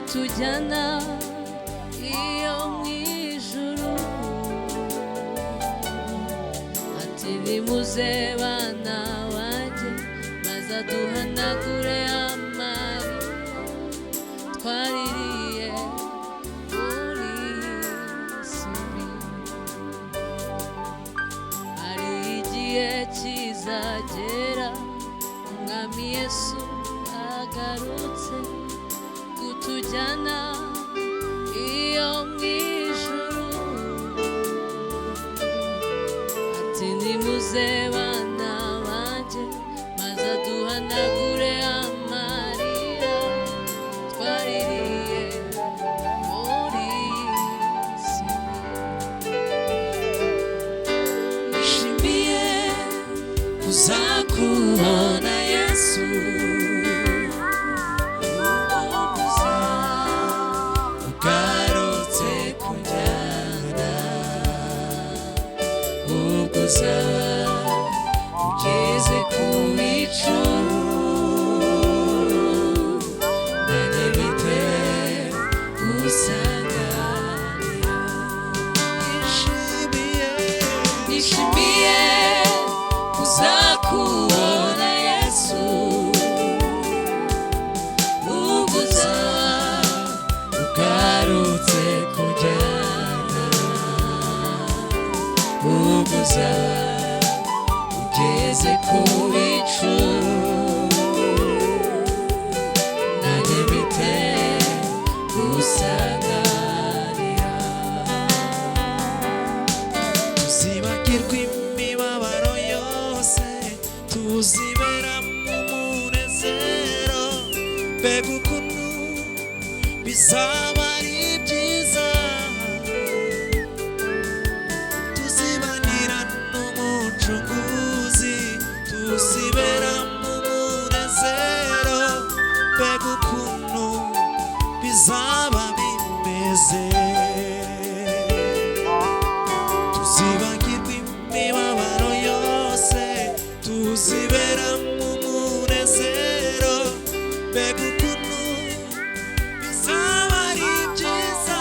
kutujyana iyo mu ijuru. Ati nimuze bana banjye maze aduhanagure amarira twaririye muri Yesu. Hari igihe kizagera Umwami Yesu agarutse kutujyana iyo mu ijuru. Ati nimuze bana banjye maze aduhanagure amarira twaririye muri Yesu. Nishimiye kuzakubona Yesu, ugarutse kunjyana, ubwo uzaba ugeze ku bicu, nanjye mpite gusanganira. Nishimiye kuzakubona Yesu, ubwo uzaba ugarutse kunjyana, ubwo uzaba ugeze ku bicu, nanjye mpite gusanganira. Tuzibagirwa imibabaro yose, tuzibera mu munezero, mbega ukuntu bizaba ari byiza. Tuzibanira n'Umucunguzi, tuzibera mu munezero, mbega ukuntu bizaba bimeze. Tuzibagirwa imibabaro yose, tuzibera mu munezero, mbega ukuntu bizaba ari byiza.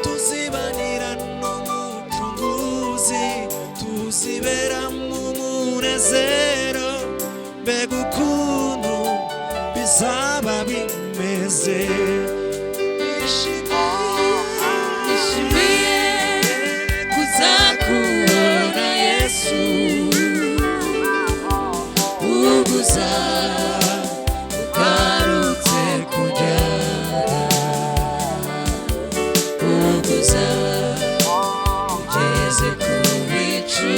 Tuzibanira n'Umucunguzi, tuzibera mu munezero, mbega ukuntu bizaba bimeze. Nishimiye kuzakubona Yesu, ubwo uzaba ugarutse kunjyana, ubwo uzaba ugeze ku bicu,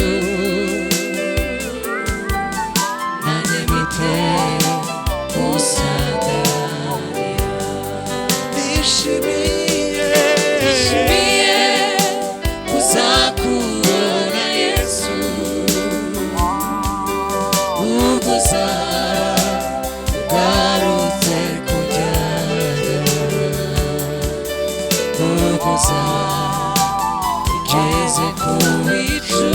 nanjye mpite gusanganira. Nishimiye kuzakubona Yesu, ubwo uzaba ugarutse kunjyana, ubwo uzaba ugeze ku bicu,